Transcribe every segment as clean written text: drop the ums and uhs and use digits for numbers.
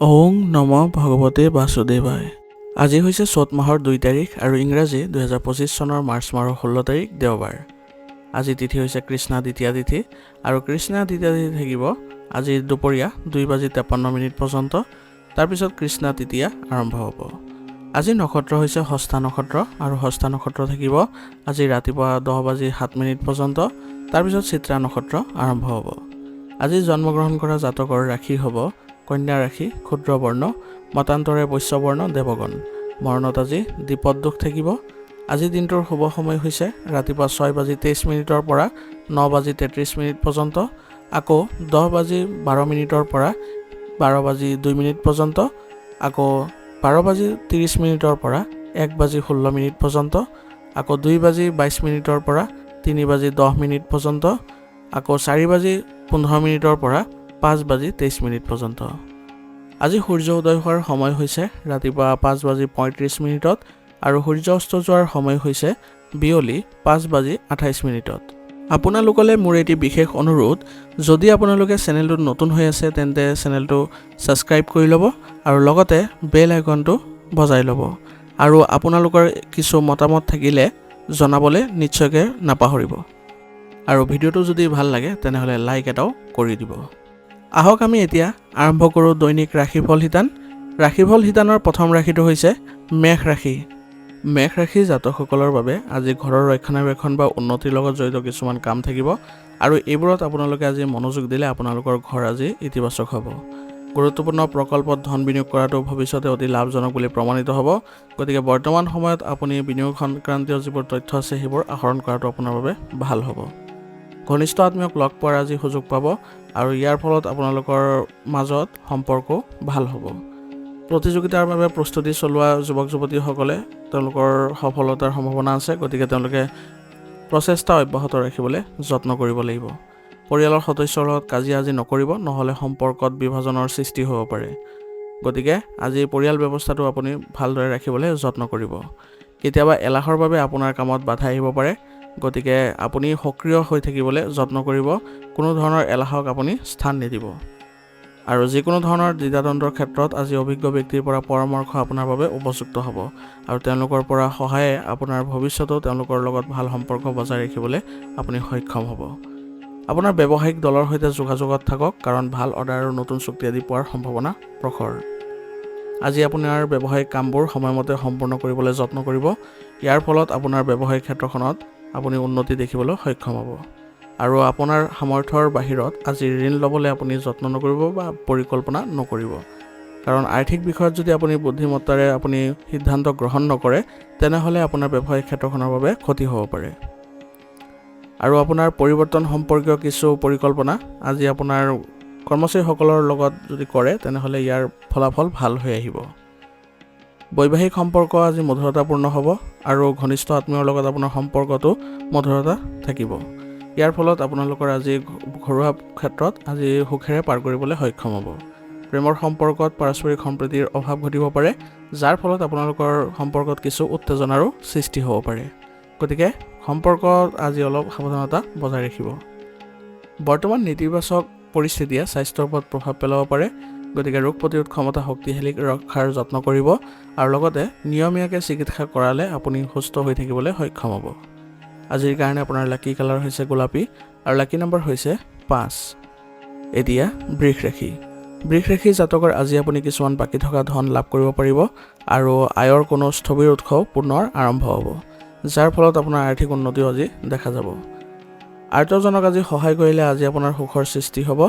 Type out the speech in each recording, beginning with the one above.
ওং নম ভগৱতে বাসুদেৱায়। আজি হৈছে চ'ত মাহৰ 2 তাৰিখ আৰু ইংৰাজী 2025 চনৰ মাৰ্চ মাহৰ 16 তাৰিখ দেওবাৰ। আজি তিথি হৈছে কৃষ্ণা দ্বিতীয়া তিথি আৰু কৃষ্ণা দ্বিতীয়া তিথি থাকিব আজি দুপৰীয়া 2:53 পৰ্যন্ত। তাৰপিছত কৃষ্ণা তৃতীয়া আৰম্ভ হ'ব। আজি নক্ষত্ৰ হৈছে হস্তা নক্ষত্ৰ আৰু হস্তা নক্ষত্ৰ থাকিব আজি ৰাতিপুৱা 10:07 পৰ্যন্ত। তাৰপিছত চিত্ৰা নক্ষত্ৰ আৰম্ভ হ'ব। আজি জন্মগ্ৰহণ কৰা জাতকৰ ৰাশি হ'ব কন্যা ৰাশি, ক্ষুদ্ৰ বৰ্ণ, মতান্তৰে বৈশ্য বৰ্ণ, দেৱগণ। মৰণত আজি দ্বিপদ দোষ থাকিব। আজি দিনটোৰ শুভ সময় হৈছে ৰাতিপুৱা 6:23 পৰা 9:33 পৰ্যন্ত, আকৌ 10:12 পৰা 12:02 পৰ্যন্ত, আকৌ 12:30 পৰা 1:16 পৰ্যন্ত, আকৌ 2:22 পৰা 3:10 পৰ্যন্ত, আকৌ 4:15 পৰা 5:23 পৰ্যন্ত। আজি সূৰ্য উদয় হোৱাৰ সময় হৈছে ৰাতিপুৱা 5:35 আৰু সূৰ্য অস্ত যোৱাৰ সময় হৈছে বিয়লি 5:28। আপোনালোকলৈ মোৰ এটি বিশেষ অনুৰোধ, যদি আপোনালোকে চেনেলটোত নতুন হৈ আছে তেন্তে চেনেলটো ছাবস্ক্ৰাইব কৰি ল'ব আৰু লগতে বেল আইকনটো বজাই ল'ব। আৰু আপোনালোকৰ কিছু মতামত থাকিলে জনাবলৈ নিশ্চয়কৈ নাপাহৰিব। আৰু ভিডিঅ'টো যদি ভাল লাগে তেনেহ'লে লাইক এটাও কৰি দিব। আহক আমি এতিয়া আৰম্ভ কৰোঁ দৈনিক ৰাশিফল শিতান। ৰাশিফল শিতানৰ প্ৰথম ৰাশিটো হৈছে মেষ ৰাশি। মেষ ৰাশি জাতকসকলৰ বাবে আজি ঘৰৰ ৰক্ষণাবেক্ষণ বা উন্নতিৰ লগত জড়িত কিছুমান কাম থাকিব আৰু এইবোৰত আপোনালোকে আজি মনোযোগ দিলে আপোনালোকৰ ঘৰ আজি ইতিবাচক হ'ব। গুৰুত্বপূৰ্ণ প্ৰকল্পত ধন বিনিয়োগ কৰাটো ভৱিষ্যতে অতি লাভজনক বুলি প্ৰমাণিত হ'ব। গতিকে বৰ্তমান সময়ত আপুনি বিনিয়োগ সংক্ৰান্তীয় যিবোৰ তথ্য আছে সেইবোৰ আহৰণ কৰাটো আপোনাৰ বাবে ভাল হ'ব। ঘনিষ্ঠ আত্মীয়ক লগ পোৱাৰ আজি সুযোগ পাব আৰু ইয়াৰ ফলত আপোনালোকৰ মাজত সম্পৰ্ক ভাল হ'ব। প্ৰতিযোগিতাৰ বাবে প্ৰস্তুতি চলোৱা যুৱক যুৱতীসকলে তেওঁলোকৰ সফলতাৰ সম্ভাৱনা আছে। গতিকে তেওঁলোকে প্ৰচেষ্টা অব্যাহত ৰাখিবলৈ যত্ন কৰিব লাগিব। পৰিয়ালৰ সদস্যৰ লগত কাজিয়া আজি নকৰিব, নহ'লে সম্পৰ্কত বিভাজনৰ সৃষ্টি হ'ব পাৰে। গতিকে আজি পৰিয়াল ব্যৱস্থাটো আপুনি ভালদৰে ৰাখিবলৈ যত্ন কৰিব। কেতিয়াবা এলাহৰ বাবে আপোনাৰ কামত বাধা আহিব পাৰে। গতিকে আপুনি সক্ৰিয় হৈ থাকিবলৈ যত্ন কৰিব। কোনো ধৰণৰ এলাহক আপুনি স্থান নিদিব। আৰু যিকোনো ধৰণৰ দ্বিধাদ্বন্দ্বৰ ক্ষেত্ৰত আজি অভিজ্ঞ ব্যক্তিৰ পৰা পৰামৰ্শ আপোনাৰ বাবে উপযুক্ত হ'ব আৰু তেওঁলোকৰ পৰা সহায়ে আপোনাৰ ভৱিষ্যতেও তেওঁলোকৰ লগত ভাল সম্পৰ্ক বজাই ৰাখিবলৈ আপুনি সক্ষম হ'ব। আপোনাৰ ব্যৱসায়িক দলৰ সৈতে যোগাযোগত থাকক, কাৰণ ভাল অৰ্ডাৰ আৰু নতুন চুক্তি আদি পোৱাৰ সম্ভাৱনা প্ৰখৰ। আজি আপোনাৰ ব্যৱসায়িক কামবোৰ সময়মতে সম্পূৰ্ণ কৰিবলৈ যত্ন কৰিব। ইয়াৰ ফলত আপোনাৰ ব্যৱসায়িক ক্ষেত্ৰখনত আপুনি উন্নতি দেখিবলৈ সক্ষম হ'ব। আৰু আপোনাৰ সামৰ্থ্যৰ বাহিৰত আজি ঋণ ল'বলৈ আপুনি যত্ন নকৰিব বা পৰিকল্পনা নকৰিব, কাৰণ আৰ্থিক বিষয়ত যদি আপুনি বুদ্ধিমত্তাৰে আপুনি সিদ্ধান্ত গ্ৰহণ নকৰে তেনেহ'লে আপোনাৰ ব্যৱসায়িক ক্ষেত্ৰখনৰ বাবে ক্ষতি হ'ব পাৰে। আৰু আপোনাৰ পৰিৱৰ্তন সম্পৰ্কীয় কিছু পৰিকল্পনা আজি আপোনাৰ কৰ্মচাৰীসকলৰ লগত যদি কৰে তেনেহ'লে ইয়াৰ ফলাফল ভাল হৈ আহিব। বৈবাহিক সম্পৰ্ক আজি মধুৰতাপূৰ্ণ হ'ব আৰু ঘনিষ্ঠ আত্মীয়ৰ লগত আপোনাৰ সম্পৰ্কটো মধুৰতা থাকিব। ইয়াৰ ফলত আপোনালোকৰ আজি ঘৰুৱা ক্ষেত্ৰত আজি সুখেৰে পাৰ কৰিবলৈ সক্ষম হ'ব। প্ৰেমৰ সম্পৰ্কত পাৰস্পৰিক সম্প্ৰীতিৰ অভাৱ ঘটিব পাৰে, যাৰ ফলত আপোনালোকৰ সম্পৰ্কত কিছু উত্তেজনাৰো সৃষ্টি হ'ব পাৰে। গতিকে সম্পৰ্কত আজি অলপ সাৱধানতা বজাই ৰাখিব। বৰ্তমান নেতিবাচক পৰিস্থিতিয়ে স্বাস্থ্যৰ ওপৰত প্ৰভাৱ পেলাব পাৰে। গতিকে ৰোগ প্ৰতিৰোধ ক্ষমতা শক্তিশালী ৰখাৰ যত্ন কৰিব আৰু লগতে নিয়মীয়াকৈ চিকিৎসা কৰালে আপুনি সুস্থ হৈ থাকিবলৈ সক্ষম হ'ব। আজিৰ কাৰণে আপোনাৰ লাকি কালাৰ হৈছে গোলাপী আৰু লাকি নম্বৰ হৈছে 5। এতিয়া বৃষ ৰাশি। বৃষ ৰাশি জাতকৰ আজি আপুনি কিছুমান বাকী থকা ধন লাভ কৰিব পাৰিব আৰু আয়ৰ কোনো স্থবিৰ উৎসও পুনৰ আৰম্ভ হ'ব, যাৰ ফলত আপোনাৰ আৰ্থিক উন্নতিও আজি দেখা যাব। আৰ্তজনক আজি সহায় কৰিলে আজি আপোনাৰ সুখৰ সৃষ্টি হ'ব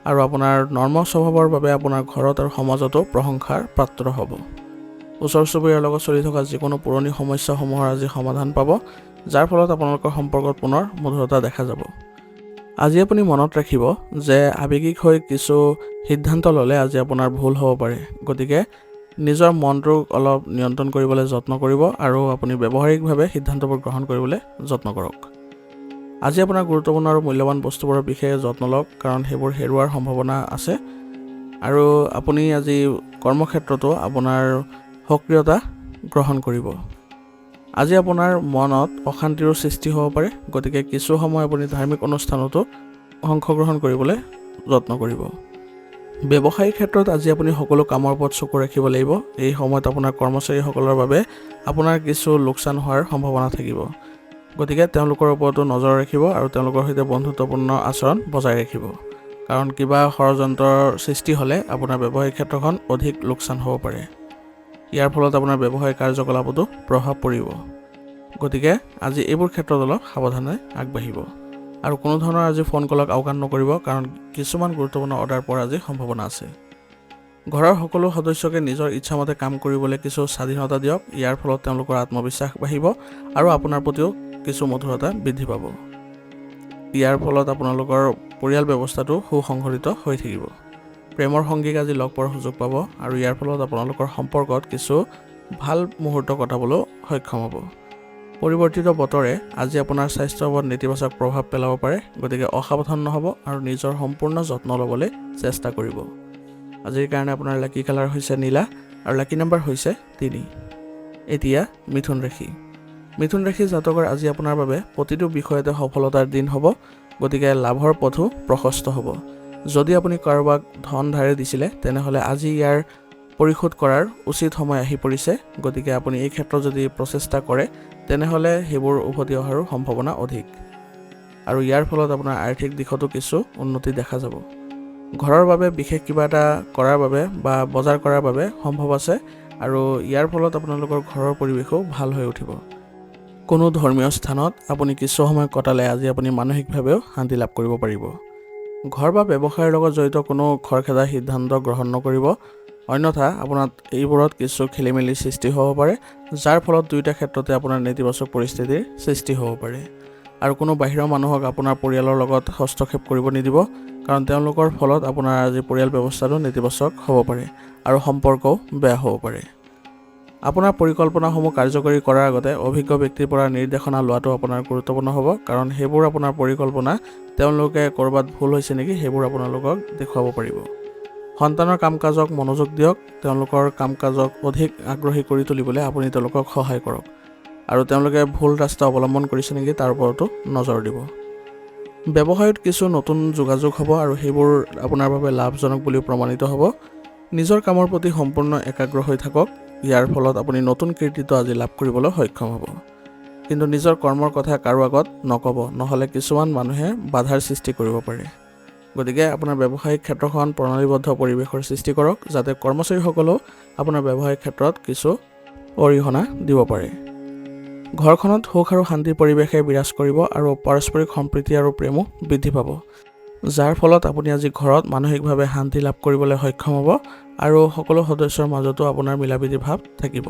আৰু আপোনাৰ নৰ্ম স্বভাৱৰ বাবে আপোনাৰ ঘৰত আৰু সমাজতো প্ৰশংসাৰ পাত্ৰ হ'ব। ওচৰ চুবুৰীয়াৰ লগত চলি থকা যিকোনো পুৰণি সমস্যাসমূহৰ আজি সমাধান পাব, যাৰ ফলত আপোনালোকৰ সম্পৰ্কত পুনৰ মধুৰতা দেখা যাব। আজি আপুনি মনত ৰাখিব যে আৱেগিক হৈ কিছু সিদ্ধান্ত ল'লে আজি আপোনাৰ ভুল হ'ব পাৰে। গতিকে নিজৰ মনটোক অলপ নিয়ন্ত্ৰণ কৰিবলৈ যত্ন কৰিব আৰু আপুনি ব্যৱহাৰিকভাৱে সিদ্ধান্তবোৰ গ্ৰহণ কৰিবলৈ যত্ন কৰক। আজি আপোনাৰ গুৰুত্বপূৰ্ণ আৰু মূল্যৱান বস্তুবোৰৰ বিষয়ে যত্ন লওক, কাৰণ সেইবোৰ হেৰুৱাৰ সম্ভাৱনা আছে। আৰু আপুনি আজি কৰ্মক্ষেত্ৰতো আপোনাৰ সক্ৰিয়তা গ্ৰহণ কৰিব। আজি আপোনাৰ মনত অশান্তিৰো সৃষ্টি হ'ব পাৰে। গতিকে কিছু সময় আপুনি ধাৰ্মিক অনুষ্ঠানতো অংশগ্ৰহণ কৰিবলৈ যত্ন কৰিব। ব্যৱসায়িক ক্ষেত্ৰত আজি আপুনি সকলো কামৰ ওপৰত চকু ৰাখিব লাগিব। এই সময়ত আপোনাৰ কৰ্মচাৰীসকলৰ বাবে আপোনাৰ কিছু লোকচান হোৱাৰ সম্ভাৱনা থাকিব। গতিকে তেওঁলোকৰ ওপৰতো নজৰ ৰাখিব আৰু তেওঁলোকৰ সৈতে বন্ধুত্বপূৰ্ণ আচৰণ বজাই ৰাখিব। কাৰণ কিবা ষড়যন্ত্ৰৰ সৃষ্টি হ'লে আপোনাৰ ব্যৱসায়িক ক্ষেত্ৰখন অধিক লোকচান হ'ব পাৰে। ইয়াৰ ফলত আপোনাৰ ব্যৱসায়িক কাৰ্যকলাপতো প্ৰভাৱ পৰিব। গতিকে আজি এইবোৰ ক্ষেত্ৰত অলপ সাৱধানে আগবাঢ়িব আৰু কোনো ধৰণৰ আজি ফোন কলক আওকাণ নকৰিব, কাৰণ কিছুমান গুৰুত্বপূৰ্ণ অৰ্ডাৰ পোৱাৰ আজি সম্ভাৱনা আছে। ঘৰৰ সকলো সদস্যকে নিজৰ ইচ্ছামতে কাম কৰিবলৈ কিছু স্বাধীনতা দিয়ক। ইয়াৰ ফলত তেওঁলোকৰ আত্মবিশ্বাস বাঢ়িব আৰু আপোনাৰ প্ৰতিও কিছু মধুৰতা বৃদ্ধি পাব। ইয়াৰ ফলত আপোনালোকৰ পৰিয়াল ব্যৱস্থাটো সুসংগঠিত হৈ থাকিব। প্ৰেমৰ সংগীক আজি লগ পোৱাৰ সুযোগ পাব আৰু ইয়াৰ ফলত আপোনালোকৰ সম্পৰ্কত কিছু ভাল মুহূৰ্ত কটাবলৈ সক্ষম হ'ব। পৰিৱৰ্তিত বতৰে আজি আপোনাৰ স্বাস্থ্যৰ ওপৰত নেতিবাচক প্ৰভাৱ পেলাব পাৰে। গতিকে অসাৱধান নহ'ব আৰু নিজৰ সম্পূৰ্ণ যত্ন ল'বলৈ চেষ্টা কৰিব। আজিৰ কাৰণে আপোনাৰ লাকি কালাৰ হৈছে নীলা আৰু লাকি নম্বৰ হৈছে 3। এতিয়া মিথুন ৰাশি। মিথুন ৰাশি জাতকৰ আজি আপোনাৰ বাবে প্ৰতিটো বিষয়তে সফলতাৰ দিন হ'ব। গতিকে লাভৰ পথো প্ৰশস্ত হ'ব। যদি আপুনি কাৰোবাক ধন ধাৰে দিছিলে তেনেহ'লে আজি ইয়াৰ পৰিশোধ কৰাৰ উচিত সময় আহি পৰিছে। গতিকে আপুনি এই ক্ষেত্ৰত যদি প্ৰচেষ্টা কৰে তেনেহ'লে সেইবোৰ উভতি অহাৰো সম্ভাৱনা অধিক আৰু ইয়াৰ ফলত আপোনাৰ আৰ্থিক দিশতো কিছু উন্নতি দেখা যাব। ঘৰৰ বাবে বিশেষ কিবা এটা কৰাৰ বাবে বা বজাৰ কৰাৰ বাবে সম্ভৱ আছে আৰু ইয়াৰ ফলত আপোনালোকৰ ঘৰৰ পৰিৱেশো ভাল হৈ উঠিব। কোনো ধৰ্মীয় স্থানত আপুনি কিছু সময় কটালে আজি আপুনি মানসিকভাৱেও শান্তি লাভ কৰিব পাৰিব। ঘৰ বা ব্যৱসায়ৰ লগত জড়িত কোনো খৰখেদা সিদ্ধান্ত গ্ৰহণ নকৰিব, অন্যথা আপোনাৰ এইবোৰত কিছু খেলিমেলি সৃষ্টি হ'ব পাৰে, যাৰ ফলত দুয়োটা ক্ষেত্ৰতে আপোনাৰ নেতিবাচক পৰিস্থিতিৰ সৃষ্টি হ'ব পাৰে। আৰু কোনো বাহিৰৰ মানুহক আপোনাৰ পৰিয়ালৰ লগত হস্তক্ষেপ কৰিব নিদিব, কাৰণ তেওঁলোকৰ ফলত আপোনাৰ আজি পৰিয়াল ব্যৱস্থাটো নেতিবাচক হ'ব পাৰে আৰু সম্পৰ্কও বেয়া হ'ব পাৰে। আপোনাৰ পৰিকল্পনাসমূহ কাৰ্যকৰী কৰাৰ আগতে অভিজ্ঞ ব্যক্তিৰ পৰা নিৰ্দেশনা লোৱাটো আপোনাৰ গুৰুত্বপূৰ্ণ হ'ব, কাৰণ সেইবোৰ আপোনাৰ পৰিকল্পনা তেওঁলোকে ক'ৰবাত ভুল হৈছে নেকি সেইবোৰ আপোনালোকক দেখুৱাব পাৰিব। সন্তানৰ কাম কাজক মনোযোগ দিয়ক। তেওঁলোকৰ কাম কাজক অধিক আগ্ৰহী কৰি তুলিবলৈ আপুনি তেওঁলোকক সহায় কৰক আৰু তেওঁলোকে ভুল ৰাস্তা অৱলম্বন কৰিছে নেকি তাৰ ওপৰতো নজৰ দিব। ব্যৱসায়ত কিছু নতুন যোগাযোগ হ'ব আৰু সেইবোৰ আপোনাৰ বাবে লাভজনক বুলি প্ৰমাণিত হ'ব। নিজৰ কামৰ প্ৰতি সম্পূৰ্ণ একাগ্ৰ হৈ থাকক। ইয়াৰ ফলত আপুনি নতুন কৃতিত্ব আজি লাভ কৰিবলৈ সক্ষম হ'ব। কিন্তু নিজৰ কৰ্মৰ কথা কাৰো আগত নক'ব, নহ'লে কিছুমান মানুহে বাধাৰ সৃষ্টি কৰিব পাৰে। গতিকে আপোনাৰ ব্যৱসায়িক ক্ষেত্ৰখন প্ৰণালীবদ্ধ পৰিৱেশৰ সৃষ্টি কৰক, যাতে কৰ্মচাৰীসকলেও আপোনাৰ ব্যৱসায়িক ক্ষেত্ৰত কিছু অৰিহণা দিব পাৰে। ঘৰখনত সুখ আৰু শান্তিৰ পৰিৱেশে বিৰাজ কৰিব আৰু পাৰস্পৰিক সম্প্ৰীতি আৰু প্ৰেমো বৃদ্ধি পাব, যাৰ ফলত আপুনি আজি ঘৰত মানসিকভাৱে শান্তি লাভ কৰিবলৈ সক্ষম হ'ব আৰু সকলো সদস্যৰ মাজতো আপোনাৰ মিলাপ্ৰীতি ভাৱ থাকিব।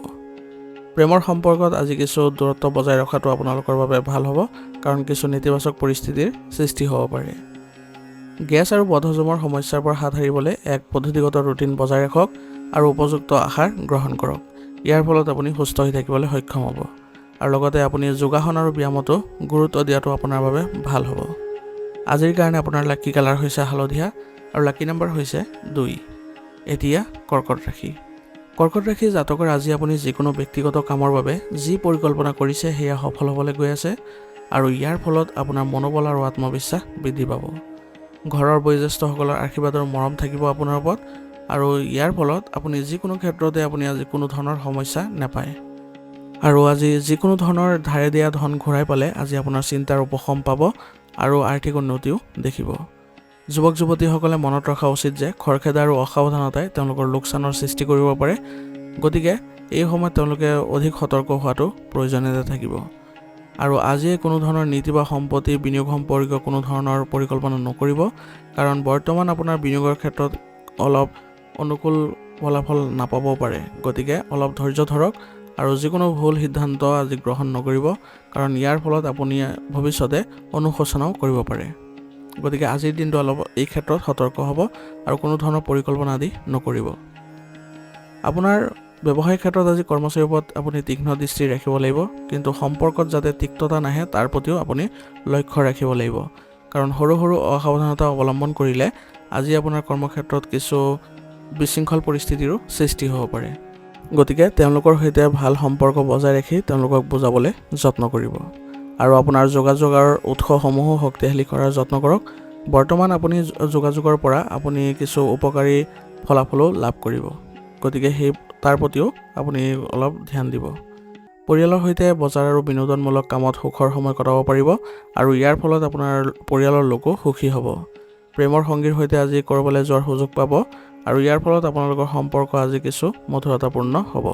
প্ৰেমৰ সম্পৰ্কত আজি কিছু দূৰত্ব বজাই ৰখাটো আপোনালোকৰ বাবে ভাল হ'ব, কাৰণ কিছু নেতিবাচক পৰিস্থিতিৰ সৃষ্টি হ'ব পাৰে। গেছ আৰু বদহজমৰ সমস্যাৰ পৰা হাত সাৰিবলৈ এক পদ্ধতিগত ৰুটিন বজাই ৰাখক আৰু উপযুক্ত আহাৰ গ্ৰহণ কৰক। ইয়াৰ ফলত আপুনি সুস্থ হৈ থাকিবলৈ সক্ষম হ'ব আৰু লগতে আপুনি যোগাসন আৰু ব্যায়ামতো গুৰুত্ব দিয়াটো আপোনাৰ বাবে ভাল হ'ব। আজিৰ কাৰণে আপোনাৰ লাকি কালাৰ হৈছে হালধীয়া আৰু লাকি নম্বৰ হৈছে 2। এতিয়া কৰ্কট ৰাশি। কৰ্কট ৰাশি জাতকৰ আজি আপুনি যিকোনো ব্যক্তিগত কামৰ বাবে যি পৰিকল্পনা কৰিছে সেয়া সফল হ'বলৈ গৈ আছে আৰু ইয়াৰ ফলত আপোনাৰ মনোবল আৰু আত্মবিশ্বাস বৃদ্ধি পাব। ঘৰৰ বয়োজ্যেষ্ঠসকলৰ আশীৰ্বাদ আৰু মৰম থাকিব আপোনাৰ ওপৰত আৰু ইয়াৰ ফলত আপুনি যিকোনো ক্ষেত্ৰতে আপুনি আজি কোনো ধৰণৰ সমস্যা নাপায়। আৰু আজি যিকোনো ধৰণৰ ধাৰে দিয়া ধন ঘূৰাই পালে আজি আপোনাৰ চিন্তাৰ উপশম পাব আৰু আৰ্থিক উন্নতিও দেখিব। যুৱক যুৱতীসকলে মনত ৰখা উচিত যে খৰখেদা আৰু অসাৱধানতাই তেওঁলোকৰ লোকচানৰ সৃষ্টি কৰিব পাৰে। গতিকে এই সময়ত তেওঁলোকে অধিক সতৰ্ক হোৱাটো প্ৰয়োজনীয়তা থাকিব। আৰু আজিয়ে কোনো ধৰণৰ নীতি বা সম্পত্তি বিনিয়োগ সম্পৰ্কীয় কোনো ধৰণৰ পৰিকল্পনা নকৰিব, কাৰণ বৰ্তমান আপোনাৰ বিনিয়োগৰ ক্ষেত্ৰত অলপ অনুকূল ফলাফল নাপাবও পাৰে। গতিকে অলপ ধৈৰ্য ধৰক আৰু যিকোনো ভুল সিদ্ধান্ত আজি গ্ৰহণ নকৰিব, কাৰণ ইয়াৰ ফলত আপুনি ভৱিষ্যতে অনুশোচনাও কৰিব পাৰে। গতিকে আজিৰ দিনটো অলপ এই ক্ষেত্ৰত সতৰ্ক হ'ব আৰু কোনো ধৰণৰ পৰিকল্পনা আদি নকৰিব। আপোনাৰ ব্যৱসায়িক ক্ষেত্ৰত আজি কৰ্মচাৰীৰ ওপৰত আপুনি তীক্ষ্ণ দৃষ্টি ৰাখিব লাগিব, কিন্তু সম্পৰ্কত যাতে তিক্ততা নাহে তাৰ প্ৰতিও আপুনি লক্ষ্য ৰাখিব লাগিব, কাৰণ সৰু সৰু অসাৱধানতা অৱলম্বন কৰিলে আজি আপোনাৰ কৰ্মক্ষেত্ৰত কিছু বিশৃংখল পৰিস্থিতিৰো সৃষ্টি হ'ব পাৰে। গতিকে তেওঁলোকৰ সৈতে ভাল সম্পৰ্ক বজাই ৰাখি তেওঁলোকক বুজাবলৈ যত্ন কৰিব আৰু আপোনাৰ যোগাযোগৰ উৎসসমূহো শক্তিশালী কৰাৰ যত্ন কৰক, বৰ্তমান আপুনি যোগাযোগৰ পৰা আপুনি কিছু উপকাৰী ফলাফলো লাভ কৰিব, গতিকে তাৰ প্ৰতিও আপুনি অলপ ধ্যান দিব। পৰিয়ালৰ সৈতে বজাৰ আৰু বিনোদনমূলক কামত সুখৰ সময় কটাব পাৰিব আৰু ইয়াৰ ফলত আপোনাৰ পৰিয়ালৰ লোকো সুখী হ'ব। প্ৰেমৰ সংগীৰ সৈতে আজি ক'ৰবালৈ যোৱাৰ সুযোগ পাব আৰু ইয়াৰ ফলত আপোনালোকৰ সম্পৰ্ক আজি কিছু মধুৰতাপূৰ্ণ হ'ব।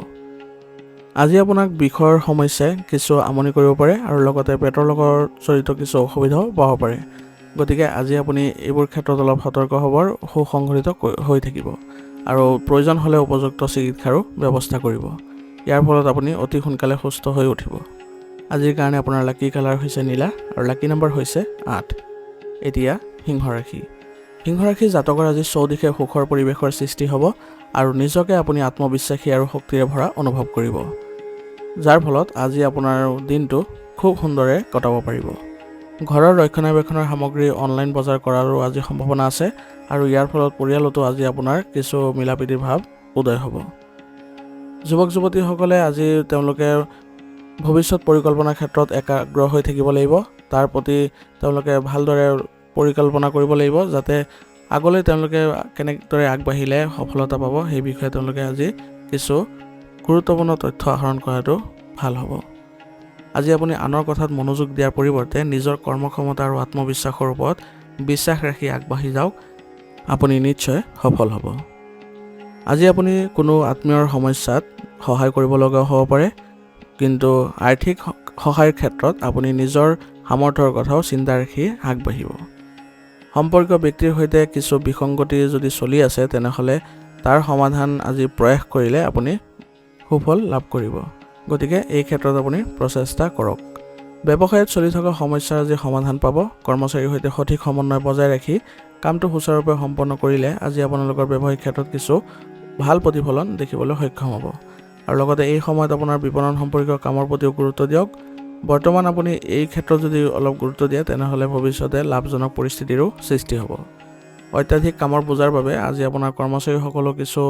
আজি আপোনাক বিষৰ সমস্যাই কিছু আমনি কৰিব পাৰে আৰু লগতে পেটৰ লগত জড়িত কিছু অসুবিধাও পাব পাৰে, গতিকে আজি আপুনি এইবোৰ ক্ষেত্ৰত অলপ সতৰ্ক হ'ব আৰু সুসংগঠিত হৈ থাকিব আৰু প্ৰয়োজন হ'লে উপযুক্ত চিকিৎসাৰো ব্যৱস্থা কৰিব। ইয়াৰ ফলত আপুনি অতি সোনকালে সুস্থ হৈ উঠিব। আজিৰ কাৰণে আপোনাৰ লাকি কালাৰ হৈছে নীলা আৰু লাকি নম্বৰ হৈছে 8। এতিয়া সিংহ ৰাশি। সিংহ ৰাশি জাতকৰ আজি চৌদিশে সুখৰ পৰিৱেশৰ সৃষ্টি হ'ব আৰু নিজকে আপুনি আত্মবিশ্বাসী আৰু শক্তিৰে ভৰা অনুভৱ কৰিব, যাৰ ফলত আজি আপোনাৰ দিনটো খুব সুন্দৰে কটাব পাৰিব। ঘৰৰ ৰক্ষণাবেক্ষণৰ সামগ্ৰী অনলাইন বজাৰ কৰাৰো আজি সম্ভাৱনা আছে আৰু ইয়াৰ ফলত পৰিয়ালতো আজি আপোনাৰ কিছু মিলাপ্ৰীতিৰ ভাৱ উদয় হ'ব। যুৱক যুৱতীসকলে আজি তেওঁলোকে ভৱিষ্যত পৰিকল্পনাৰ ক্ষেত্ৰত একাগ্ৰ হৈ থাকিব লাগিব। তাৰ প্ৰতি তেওঁলোকে ভালদৰে পৰিকল্পনা কৰিব লাগিব, যাতে আগলৈ তেওঁলোকে কেনেদৰে আগবাঢ়িলে সফলতা পাব সেই বিষয়ে তেওঁলোকে আজি কিছু গুৰুত্বপূৰ্ণ তথ্য আহৰণ কৰাটো ভাল হ'ব। আজি আপুনি আনৰ কথাত মনোযোগ দিয়াৰ পৰিৱৰ্তে নিজৰ কৰ্মক্ষমতা আৰু আত্মবিশ্বাসৰ ওপৰত বিশ্বাস ৰাখি আগবাঢ়ি যাওক, আপুনি নিশ্চয় সফল হ'ব। আজি আপুনি কোনো আত্মীয়ৰ সমস্যাত সহায় কৰিব লগা হ'ব পাৰে, কিন্তু আৰ্থিক সহায়ৰ ক্ষেত্ৰত আপুনি নিজৰ সামৰ্থ্যৰ কথাও চিন্তা ৰাখি আগবাঢ়িব। সম্পৰ্কীয় ব্যক্তিৰ সৈতে কিছু বিসংগতি যদি চলি আছে তেনেহ'লে তাৰ সমাধান আজি প্ৰয়াস কৰিলে আপুনি সুফল লাভ কৰিব, গতিকে এই ক্ষেত্ৰত আপুনি প্ৰচেষ্টা কৰক। ব্যৱসায়ত চলি থকা সমস্যাৰ আজি সমাধান পাব। কৰ্মচাৰীৰ সৈতে সঠিক সমন্বয় বজাই ৰাখি কামটো সুচাৰুৰূপে সম্পন্ন কৰিলে আজি আপোনালোকৰ ব্যৱসায়িক ক্ষেত্ৰত কিছু ভাল প্ৰতিফলন দেখিবলৈ সক্ষম হ'ব আৰু লগতে এই সময়ত আপোনাৰ বিপণন সম্পৰ্কীয় কামৰ প্ৰতিও গুৰুত্ব দিয়ক। বৰ্তমান আপুনি এই ক্ষেত্ৰত যদি অলপ গুৰুত্ব দিয়ে তেনেহ'লে ভৱিষ্যতে লাভজনক পৰিস্থিতিৰো সৃষ্টি হ'ব। অত্যাধিক কামৰ বোজাৰ বাবে আজি আপোনাৰ কৰ্মচাৰীসকলো কিছু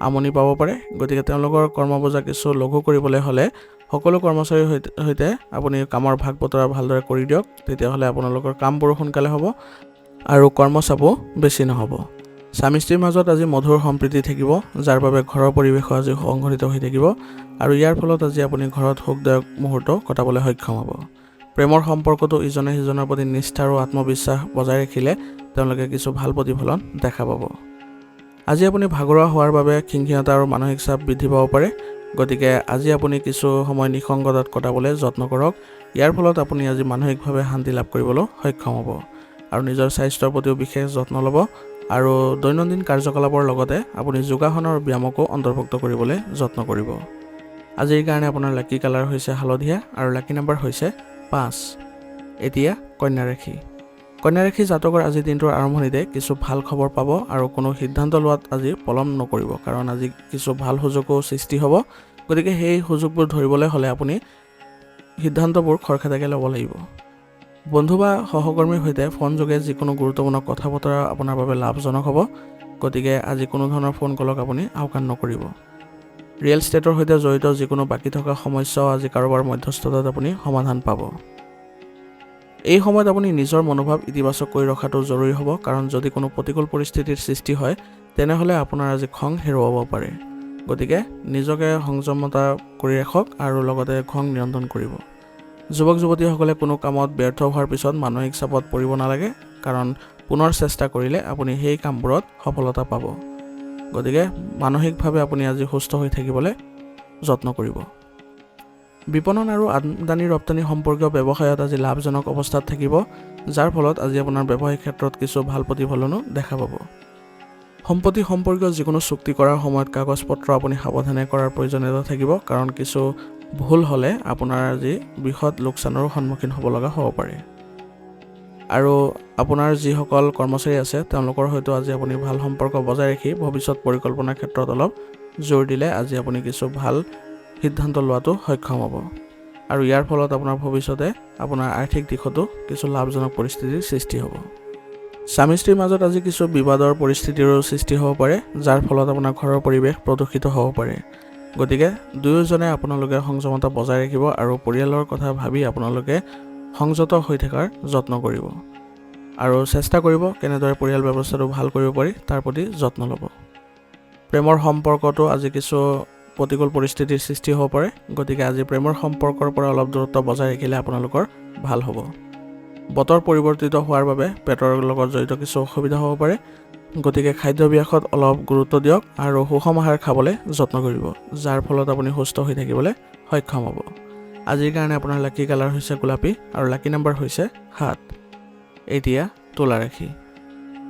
আমনি পাব পাৰে, গতিকে তেওঁলোকৰ কৰ্মবোজা কিছু লঘু কৰিবলৈ হ'লে সকলো কৰ্মচাৰীৰ সৈতে আপুনি কামৰ ভাগ বতৰা ভালদৰে কৰি দিয়ক, তেতিয়াহ'লে আপোনালোকৰ কামবোৰো সোনকালে হ'ব আৰু কৰ্মচাপো বেছি নহ'ব। স্বামী স্ত্ৰীৰ মাজত আজি মধুৰ সম্প্ৰীতি থাকিব, যাৰ বাবে ঘৰৰ পৰিৱেশো আজি সংঘটিত হৈ থাকিব আৰু ইয়াৰ ফলত আজি আপুনি ঘৰত সুখদায়ক মুহূৰ্ত কটাবলৈ সক্ষম হ'ব। প্ৰেমৰ সম্পৰ্কটো ইজনে সিজনৰ প্ৰতি নিষ্ঠা আৰু আত্মবিশ্বাস বজাই ৰাখিলে তেওঁলোকে কিছু ভাল প্ৰতিফলন দেখা পাব। আজি আপুনি ভাগৰুৱা হোৱাৰ বাবে খিংখিঙতা আৰু মানসিক চাপ বৃদ্ধি পাব পাৰে, গতিকে আজি আপুনি কিছু সময় নিসংগতাত কটাবলৈ যত্ন কৰক। ইয়াৰ ফলত আপুনি আজি মানসিকভাৱে শান্তি লাভ কৰিবলৈ সক্ষম হ'ব আৰু নিজৰ স্বাস্থ্যৰ প্ৰতিও বিশেষ যত্ন ল'ব আৰু দৈনন্দিন কাৰ্যকলাপৰ লগতে আপুনি যোগাসন আৰু ব্যায়ামকো অন্তৰ্ভুক্ত কৰিবলৈ যত্ন কৰিব। আজিৰ কাৰণে আপোনাৰ লাকি কালাৰ হৈছে হালধীয়া আৰু লাকি নম্বৰ হৈছে 5। এতিয়া কন্যা ৰাশি। কন্যা ৰাশি জাতকৰ আজি দিনটোৰ আৰম্ভণিতে কিছু ভাল খবৰ পাব আৰু কোনো সিদ্ধান্ত লোৱাত আজি পলম নকৰিব, কাৰণ আজি কিছু ভাল সুযোগো সৃষ্টি হ'ব, গতিকে সেই সুযোগবোৰ ধৰিবলৈ হ'লে আপুনি সিদ্ধান্তবোৰ খৰখেদাকৈ ল'ব লাগিব। বন্ধু বা সহকৰ্মীৰ সৈতে ফোনযোগে যিকোনো গুৰুত্বপূৰ্ণ কথা বতৰা আপোনাৰ বাবে লাভজনক হ'ব, গতিকে আজি কোনো ধৰণৰ ফোন কলক আপুনি আওকাণ নকৰিব। ৰিয়েল ষ্টেটৰ সৈতে জড়িত যিকোনো বাকী থকা সমস্যাও আজি কাৰোবাৰ মধ্যস্থতাত আপুনি সমাধান পাব। এই সময়ত আপুনি নিজৰ মনোভাৱ ইতিবাচক কৰি ৰখাটো জৰুৰী হ'ব, কাৰণ যদি কোনো প্ৰতিকূল পৰিস্থিতিৰ সৃষ্টি হয় তেনেহ'লে আপোনাৰ আজি খং হেৰুৱাব পাৰে, গতিকে নিজকে সংযমতা কৰি ৰাখক আৰু লগতে খং নিয়ন্ত্ৰণ কৰিব। যুৱক যুৱতীসকলে কোনো কামত ব্যৰ্থ হোৱাৰ পিছত মানসিক চাপত পৰিব নালাগে, কাৰণ পুনৰ চেষ্টা কৰিলে আপুনি সেই কামবোৰত সফলতা পাব, গতিকে মানসিকভাৱে আপুনি আজি সুস্থ হৈ থাকিবলৈ যত্ন কৰিব। বিপণন আৰু আমদানি ৰপ্তানি সম্পৰ্কীয় ব্যৱসায়ত আজি লাভজনক অৱস্থাত থাকিব, যাৰ ফলত আজি আপোনাৰ ব্যৱসায়িক ক্ষেত্ৰত কিছু ভাল প্ৰতিফলনো দেখা পাব। সম্পত্তি সম্পৰ্কীয় যিকোনো চুক্তি কৰাৰ সময়ত কাগজ পত্ৰ আপুনি সাৱধানে কৰাৰ প্ৰয়োজনীয়তা থাকিব, কাৰণ কিছু ভুল হ'লে আপোনাৰ আজি বৃহৎ লোকচানৰো সন্মুখীন হ'ব লগা হ'ব পাৰে। আৰু আপোনাৰ যিসকল কৰ্মচাৰী আছে তেওঁলোকৰ হয়তো আজি আপুনি ভাল সম্পৰ্ক বজাই ৰাখি ভৱিষ্যত পৰিকল্পনাৰ ক্ষেত্ৰত অলপ জোৰ দিলে আজি আপুনি কিছু ভাল সিদ্ধান্ত লোৱাটো সক্ষম হ'ব আৰু ইয়াৰ ফলত আপোনাৰ ভৱিষ্যতে আপোনাৰ আৰ্থিক দিশতো কিছু লাভজনক পৰিস্থিতিৰ সৃষ্টি হ'ব। স্বামী স্ত্ৰীৰ মাজত আজি কিছু বিবাদৰ পৰিস্থিতিৰো সৃষ্টি হ'ব পাৰে, যাৰ ফলত আপোনাৰ ঘৰৰ পৰিৱেশ প্ৰদূষিত হ'ব পাৰে, গতিকে দুয়োজনে আপোনালোকে সংযমতা বজাই ৰাখিব আৰু পৰিয়ালৰ কথা ভাবি আপোনালোকে সংযত হৈ থকাৰ যত্ন কৰিব। আৰু চেষ্টা কৰিব কেনেদৰে পৰিয়াল ব্যৱস্থাটো ভাল কৰিব পাৰি তাৰ প্ৰতি যত্ন ল'ব। প্ৰেমৰ সম্পৰ্কটো আজি কিছু প্ৰতিকূল পৰিস্থিতিৰ সৃষ্টি হ'ব পাৰে, গতিকে আজি প্ৰেমৰ সম্পৰ্কৰ পৰা অলপ দূৰত্ব বজাই ৰাখিলে আপোনালোকৰ ভাল হ'ব। বতৰ পৰিৱৰ্তিত হোৱাৰ বাবে পেটৰ লগত জড়িত কিছু অসুবিধা হ'ব পাৰে, গতিকে খাদ্যাভ্যাসত অলপ গুৰুত্ব দিয়ক আৰু সুষম আহাৰ খাবলৈ যত্ন কৰিব, যাৰ ফলত আপুনি সুস্থ হৈ থাকিবলৈ সক্ষম হ'ব। আজিৰ কাৰণে আপোনাৰ লাকি কালাৰ হৈছে গোলাপী আৰু লাকি নাম্বাৰ হৈছে 7। এতিয়া তুলা ৰাশি।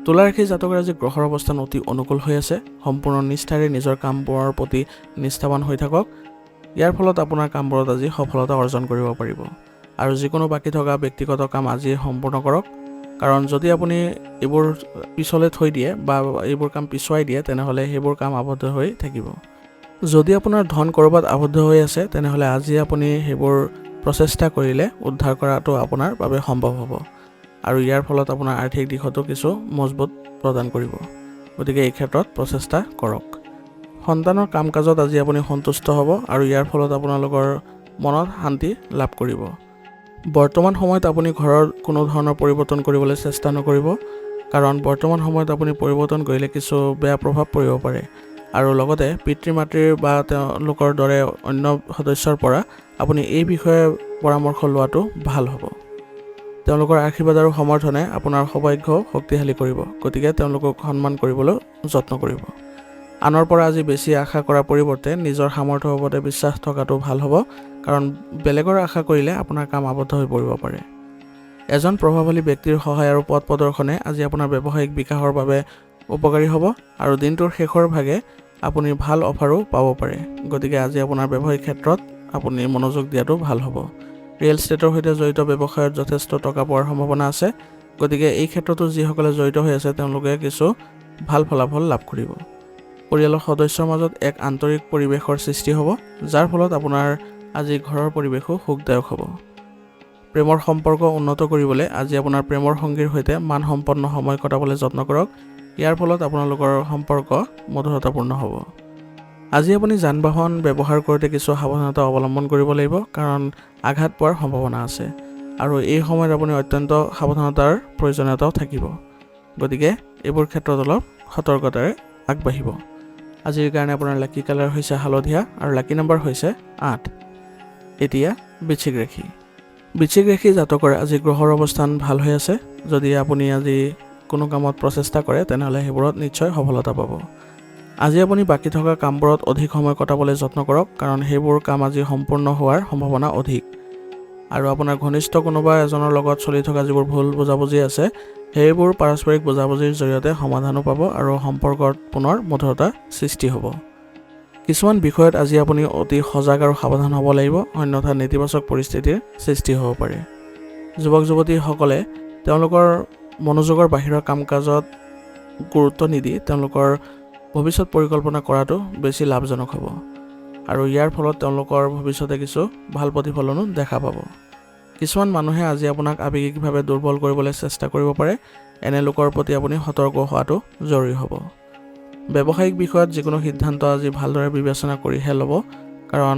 তুলা ৰাশি জাতকৰ আজি গ্ৰহৰ অৱস্থান অতি অনুকূল হৈ আছে। সম্পূৰ্ণ নিষ্ঠাৰে নিজৰ কামবোৰৰ প্ৰতি নিষ্ঠাৱান হৈ থাকক। ইয়াৰ ফলত আপোনাৰ কামবোৰত আজি সফলতা অৰ্জন কৰিব পাৰিব আৰু যিকোনো বাকী থকা ব্যক্তিগত কাম আজি সম্পূৰ্ণ কৰক, কাৰণ যদি আপুনি এইবোৰ পিছলৈ থৈ দিয়ে বা এইবোৰ কাম পিছুৱাই দিয়ে তেনেহ'লে সেইবোৰ কাম আবদ্ধ হৈ থাকিব। যদি আপোনাৰ ধন ক'ৰবাত আবদ্ধ হৈ আছে তেনেহ'লে আজি আপুনি সেইবোৰ প্ৰচেষ্টা কৰিলে উদ্ধাৰ কৰাটো আপোনাৰ বাবে সম্ভৱ হ'ব আৰু ইয়াৰ ফলত আপোনাৰ আৰ্থিক দিশতো কিছু মজবুত প্ৰদান কৰিব, গতিকে এই ক্ষেত্ৰত প্ৰচেষ্টা কৰক। সন্তানৰ কাম কাজত আজি আপুনি সন্তুষ্ট হ'ব আৰু ইয়াৰ ফলত আপোনালোকৰ মনত শান্তি লাভ কৰিব। বৰ্তমান সময়ত আপুনি ঘৰৰ কোনো ধৰণৰ পৰিৱৰ্তন কৰিবলৈ চেষ্টা নকৰিব, কাৰণ বৰ্তমান সময়ত আপুনি পৰিৱৰ্তন কৰিলে কিছু বেয়া প্ৰভাৱ পৰিব পাৰে আৰু লগতে পিতৃ মাতৃৰ বা তেওঁলোকৰ দৰে অন্য সদস্যৰ পৰা আপুনি এই বিষয়ে পৰামৰ্শ লোৱাটো ভাল হ'ব। তেওঁলোকৰ আশীৰ্বাদ আৰু সমৰ্থনে আপোনাৰ সৌভাগ্য শক্তিশালী কৰিব, গতিকে তেওঁলোকক সন্মান কৰিবলৈ যত্ন কৰিব। আনৰ পৰা আজি বেছি আশা কৰাৰ পৰিৱৰ্তে নিজৰ সামৰ্থ্যৰ ওপৰতে বিশ্বাস থকাটো ভাল হ'ব, কাৰণ বেলেগৰ আশা কৰিলে আপোনাৰ কাম আবদ্ধ হৈ পৰিব পাৰে। এজন প্ৰভাৱশালী ব্যক্তিৰ সহায় আৰু পথ প্ৰদৰ্শনে আজি আপোনাৰ ব্যৱসায়িক বিকাশৰ বাবে উপকাৰী হ'ব আৰু দিনটোৰ শেষৰ ভাগে আপুনি ভাল অফাৰো পাব পাৰে, গতিকে আজি আপোনাৰ ব্যৱসায়িক ক্ষেত্ৰত আপুনি মনোযোগ দিয়াটো ভাল হ'ব। ৰিয়েল ষ্টেটৰ সৈতে জড়িত ব্যৱসায়ত যথেষ্ট টকা পোৱাৰ সম্ভাৱনা আছে, গতিকে এই ক্ষেত্ৰতো যিসকলে জড়িত হৈ আছে তেওঁলোকে কিছু ভাল ফলাফল লাভ কৰিব। পৰিয়ালৰ সদস্যৰ মাজত এক আন্তৰিক পৰিৱেশৰ সৃষ্টি হ'ব, যাৰ ফলত আপোনাৰ আজি ঘৰৰ পৰিৱেশো সুখদায়ক হ'ব। প্ৰেমৰ সম্পৰ্ক উন্নত কৰিবলৈ আজি আপোনাৰ প্ৰেমৰ সংগীৰ সৈতে মানসম্পন্ন সময় কটাবলৈ যত্ন কৰক, ইয়াৰ ফলত আপোনালোকৰ সম্পৰ্ক মধুৰতাপূৰ্ণ হ'ব। আজি আপুনি যান বাহন ব্যৱহাৰ কৰোঁতে কিছু সাৱধানতা অৱলম্বন কৰিব লাগিব, কাৰণ আঘাত পোৱাৰ সম্ভাৱনা আছে আৰু এই সময়ত আপুনি অত্যন্ত সাৱধানতাৰ প্ৰয়োজনীয়তাও থাকিব, গতিকে এইবোৰ ক্ষেত্ৰত অলপ সতৰ্কতাৰে আগবাঢ়িব। আজিৰ কাৰণে আপোনাৰ লাকি কালাৰ হৈছে হালধীয়া আৰু লাকি নাম্বাৰ হৈছে 8। এতিয়া বৃশ্চিক ৰাশি। বৃশ্চিক ৰাশি জাতকৰ আজি গ্ৰহৰ অৱস্থান ভাল হৈ আছে। যদি আপুনি আজি কোনো কামত প্ৰচেষ্টা কৰে তেনেহ'লে সেইবোৰত নিশ্চয় সফলতা পাব। আজি আপুনি বাকী থকা কামবোৰত অধিক সময় কটাবলৈ যত্ন কৰক, কাৰণ সেইবোৰ কাম আজি সম্পূৰ্ণ হোৱাৰ সম্ভাৱনা অধিক আৰু আপোনাৰ ঘনিষ্ঠ কোনোবা এজনৰ লগত চলি থকা যিবোৰ ভুল বুজাবুজি আছে সেইবোৰ পাৰস্পৰিক বুজাবুজিৰ জৰিয়তে সমাধানো পাব আৰু সম্পৰ্কত পুনৰ মধুৰতা সৃষ্টি হ'ব। কিছুমান বিষয়ত আজি আপুনি অতি সজাগ আৰু সাৱধান হ'ব লাগিব, অন্যথা নেতিবাচক পৰিস্থিতিৰ সৃষ্টি হ'ব পাৰে। যুৱক যুৱতীসকলে তেওঁলোকৰ মনোযোগৰ বাহিৰৰ কাম কাজত গুৰুত্ব নিদি তেওঁলোকৰ ভৱিষ্যত পৰিকল্পনা কৰাটো বেছি লাভজনক হ'ব আৰু ইয়াৰ ফলত তেওঁলোকৰ ভৱিষ্যতে কিছু ভাল প্ৰতিফলনো দেখা পাব। কিছুমান মানুহে আজি আপোনাক আৱেগিকভাৱে দুৰ্বল কৰিবলৈ চেষ্টা কৰিব পাৰে, এনে লোকৰ প্ৰতি আপুনি সতৰ্ক হোৱাটো জৰুৰী হ'ব। ব্যৱসায়িক বিষয়ত যিকোনো সিদ্ধান্ত আজি ভালদৰে বিবেচনা কৰিহে ল'ব, কাৰণ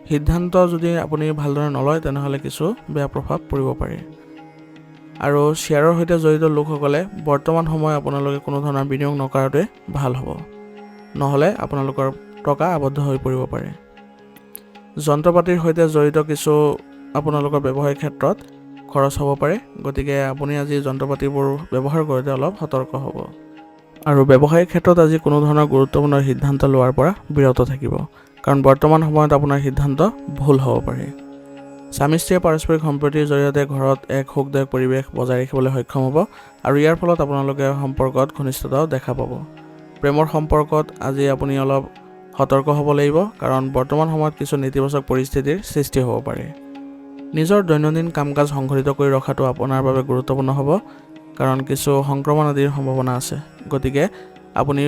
সিদ্ধান্ত যদি আপুনি ভালদৰে নলয় তেনেহ'লে কিছু বেয়া প্ৰভাৱ পৰিব পাৰে। আৰু শ্বেয়াৰৰ সৈতে জড়িত লোকসকলে বৰ্তমান সময় আপোনালোকে কোনো ধৰণৰ বিনিয়োগ নকৰাটোৱে ভাল হ'ব, নহ'লে আপোনালোকৰ টকা আবদ্ধ হৈ পৰিব পাৰে। যন্ত্ৰ পাতিৰ সৈতে জড়িত কিছু আপোনালোকৰ ব্যৱসায়িক ক্ষেত্ৰত খৰচ হ'ব পাৰে, গতিকে আপুনি আজি যন্ত্ৰ পাতিবোৰ ব্যৱহাৰ কৰোঁতে অলপ সতৰ্ক হ'ব আৰু ব্যৱসায়িক ক্ষেত্ৰত আজি কোনো ধৰণৰ গুৰুত্বপূৰ্ণ সিদ্ধান্ত লোৱাৰ পৰা বিৰত থাকিব, কাৰণ বৰ্তমান সময়ত আপোনাৰ সিদ্ধান্ত ভুল হ'ব পাৰে। স্বামী স্ত্ৰীয়ে পাৰস্পৰিক সম্প্ৰীতিৰ জৰিয়তে ঘৰত এক সুখদায়ক পৰিৱেশ বজাই ৰাখিবলৈ সক্ষম হ'ব আৰু ইয়াৰ ফলত আপোনালোকে সম্পৰ্কত ঘনিষ্ঠতাও দেখা পাব। প্ৰেমৰ সম্পৰ্কত আজি আপুনি অলপ সতৰ্ক হ'ব লাগিব, কাৰণ বৰ্তমান সময়ত কিছু নেতিবাচক পৰিস্থিতিৰ সৃষ্টি হ'ব পাৰে। নিজৰ দৈনন্দিন কাম কাজ সংঘটিত কৰি ৰখাটো আপোনাৰ বাবে গুৰুত্বপূৰ্ণ হ'ব, কাৰণ কিছু সংক্ৰমণ আদিৰ সম্ভাৱনা আছে, গতিকে আপুনি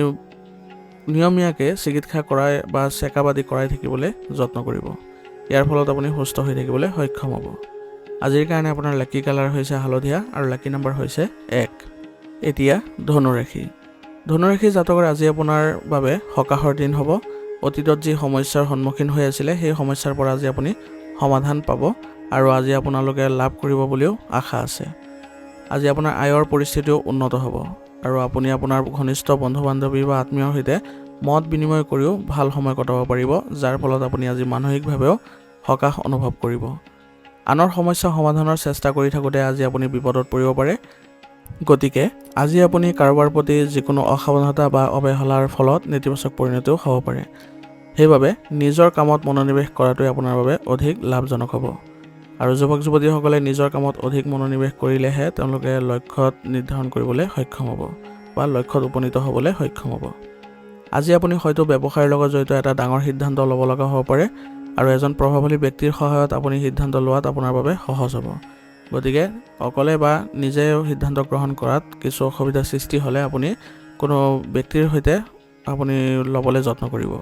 নিয়মীয়াকৈ চিকিৎসা কৰাই বা চেকআপ আদি কৰাই থাকিবলৈ যত্ন কৰিব। ইয়াৰ ফলত আপুনি সুস্থ হৈ থাকিবলৈ সক্ষম হ'ব। আজিৰ কাৰণে আপোনাৰ লাকি কালাৰ হৈছে হালধীয়া আৰু লাকি নাম্বাৰ হৈছে 1। এতিয়া ধনু ৰাশি। ধনু ৰাশি জাতকৰ আজি আপোনাৰ বাবে সকাহৰ দিন হ'ব। অতীতত যি সমস্যাৰ সন্মুখীন হৈ আছিলে সেই সমস্যাৰ পৰা আজি আপুনি সমাধান পাব আৰু আজি আপোনালোকে লাভ কৰিব বুলিও আশা আছে। আজি আপোনাৰ আয়ৰ পৰিস্থিতিও উন্নত হ'ব আৰু আপুনি আপোনাৰ ঘনিষ্ঠ বন্ধু-বান্ধৱী বা আত্মীয়ৰ সৈতে মত বিনিময় কৰিও ভাল সময় কটাব পাৰিব, যাৰ ফলত আপুনি আজি মানসিকভাৱেও সকাহ অনুভৱ কৰিব। আনৰ সমস্যা সমাধানৰ চেষ্টা কৰি থাকোঁতে আজি আপুনি বিপদত পৰিব পাৰে। গতিকে আজি আপুনি কাৰোবাৰ প্ৰতি যিকোনো অসাৱধানতা বা অৱহেলাৰ ফলত নেতিবাচক পৰিণতিও হ'ব পাৰে। সেইবাবে নিজৰ কামত মনোনিৱেশ কৰাটোৱে আপোনাৰ বাবে অধিক লাভজনক হ'ব। আৰু যুৱক-যুৱতীসকলে নিজৰ কামত অধিক মনোনিৱেশ কৰিলেহে তেওঁলোকে লক্ষ্যত নিৰ্ধাৰণ কৰিবলৈ সক্ষম হ'ব বা লক্ষ্যত উপনীত হ'বলৈ সক্ষম হ'ব। আজি আপুনি হয়তো ব্যৱসায়ৰ লগত জড়িত এটা ডাঙৰ সিদ্ধান্ত ল'ব লগা হ'ব পাৰে আৰু এজন প্ৰভাৱশালী ব্যক্তিৰ সহায়ত আপুনি সিদ্ধান্ত লোৱাত আপোনাৰ বাবে সহজ হ'ব। গতিকে অকলে বা নিজে সিদ্ধান্ত গ্ৰহণ কৰাত কিছু অসুবিধাৰ সৃষ্টি হ'লে আপুনি কোনো ব্যক্তিৰ সৈতে আপুনি ল'বলৈ যত্ন কৰিব।